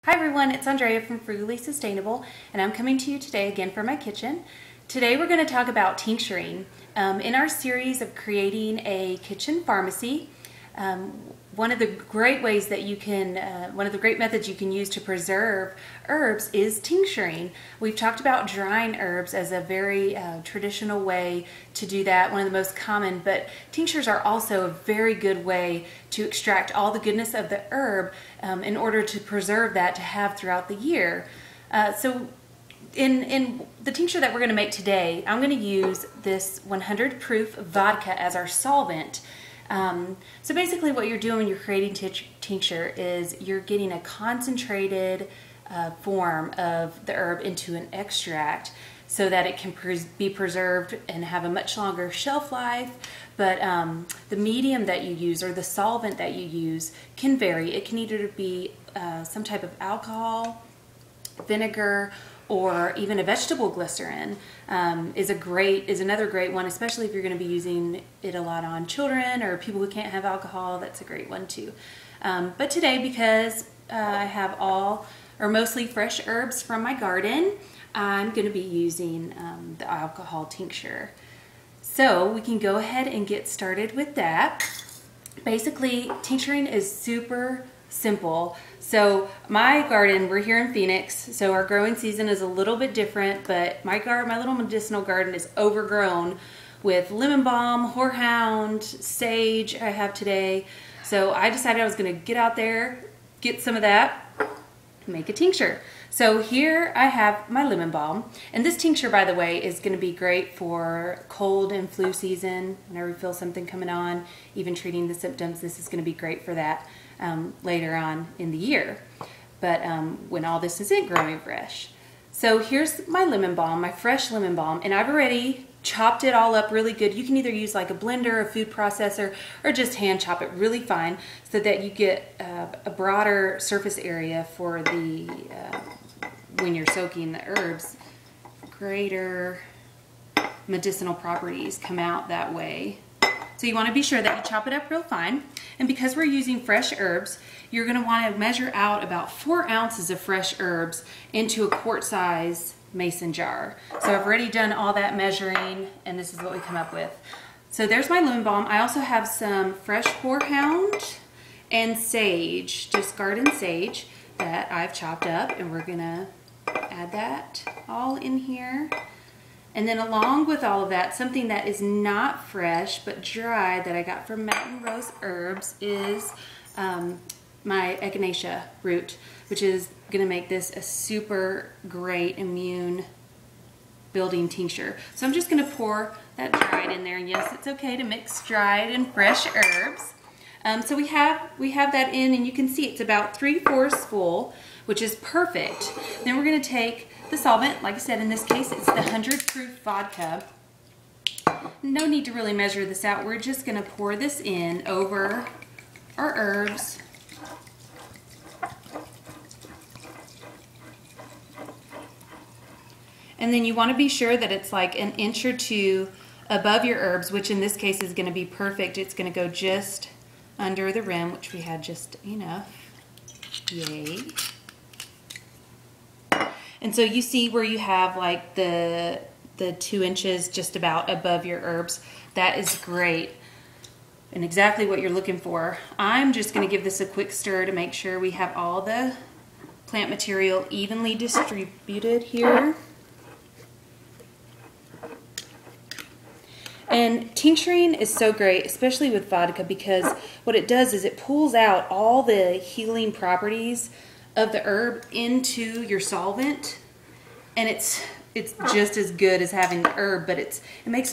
Hi everyone, it's Andrea from Frugally Sustainable, and I'm coming to you today again from my kitchen. Today we're going to talk about tincturing. In our series of creating a kitchen pharmacy, one of the great ways that you can, one of the great methods you can use to preserve herbs is tincturing. We've talked about drying herbs as a very traditional way to do that, one of the most common, but tinctures are also a very good way to extract all the goodness of the herb in order to preserve that to have throughout the year. So in the tincture that we're going to make today, I'm going to use this 100 proof vodka as our solvent. So basically what you're doing when you're creating tincture is you're getting a concentrated form of the herb into an extract so that it can be preserved and have a much longer shelf life. But the medium that you use or the solvent that you use can vary. It can either be some type of alcohol, vinegar, or even a vegetable glycerin is another great one, especially if you're going to be using it a lot on children or people who can't have alcohol. That's a great one too. But today, because I have all or mostly fresh herbs from my garden, I'm going to be using the alcohol tincture. So we can go ahead and get started with that. Basically, tincturing is super simple. So my garden, we're here in Phoenix, so our growing season is a little bit different, but my little medicinal garden is overgrown with lemon balm, horehound, sage I have today. So I decided I was going to get out there, get some of that, make a tincture. So here I have my lemon balm, and this tincture, by the way, is going to be great for cold and flu season. Whenever you feel something coming on, even treating the symptoms, this is going to be great for that later on in the year. But when all this isn't growing fresh. So here's my lemon balm, my fresh lemon balm, and I've already chopped it all up really good. You can either use like a blender, a food processor, or just hand chop it really fine so that you get a broader surface area for the when you're soaking the herbs. Greater medicinal properties come out that way. So you want to be sure that you chop it up real fine. And because we're using fresh herbs, you're going to want to measure out about 4 ounces of fresh herbs into a quart size mason jar. So I've already done all that measuring, and this is what we come up with. So there's my lemon balm. I also have some fresh horehound and sage, just garden sage, that I've chopped up, and we're going to add that all in here. And then along with all of that, something that is not fresh but dry that I got from Mountain Rose Herbs is my echinacea root, which is going to make this a super great immune building tincture. So I'm just going to pour that dried in there, and yes, it's okay to mix dried and fresh herbs. So we have that in, and you can see it's about 3/4 full, which is perfect. Then we're going to take the solvent. Like I said, in this case, it's the 100 proof vodka. No need to really measure this out. We're just going to pour this in over our herbs. And then you want to be sure that it's like an inch or two above your herbs, which in this case is going to be perfect. It's going to go just under the rim, which we had just enough. Yay. And so you see where you have like the 2 inches just about above your herbs. That is great and exactly what you're looking for. I'm just going to give this a quick stir to make sure we have all the plant material evenly distributed here. And tincturing is so great, especially with vodka, because what it does is it pulls out all the healing properties of the herb into your solvent, and it's just as good as having the herb, but it makes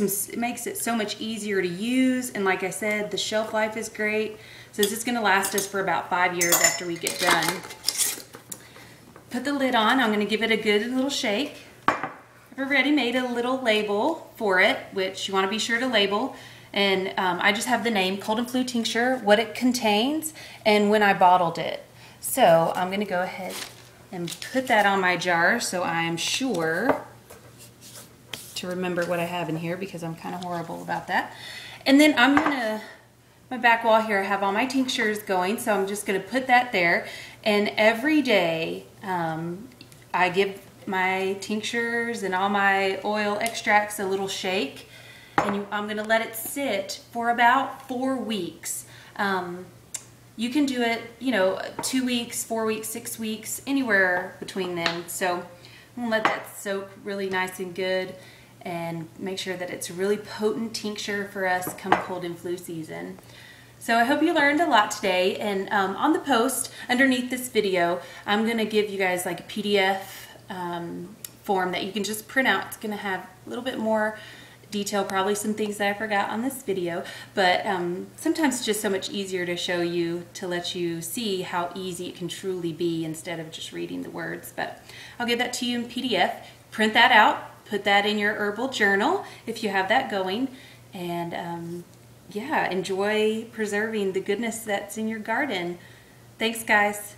it so much easier to use. And like I said, the shelf life is great. So this is going to last us for about 5 years after we get done. Put the lid on. I'm going to give it a good little shake. I've already made a little label for it, which you want to be sure to label. And I just have the name, Cold and Flu Tincture, what it contains, and when I bottled it. So I'm going to go ahead and put that on my jar so I am sure to remember what I have in here, because I'm kind of horrible about that. And then I'm going to my back wall here, I have all my tinctures going, so I'm just going to put that there. And every day I give my tinctures and all my oil extracts a little shake, and I'm going to let it sit for about 4 weeks. You can do it, 2 weeks, 4 weeks, 6 weeks, anywhere between them. So I'm going to let that soak really nice and good and make sure that it's a really potent tincture for us come cold and flu season. So I hope you learned a lot today, and on the post underneath this video, I'm going to give you guys like a PDF form that you can just print out. It's going to have a little bit more detail, probably some things that I forgot on this video, but sometimes it's just so much easier to show you, to let you see how easy it can truly be instead of just reading the words. But I'll give that to you in PDF. Print that out, put that in your herbal journal if you have that going, and yeah, enjoy preserving the goodness that's in your garden. Thanks, guys.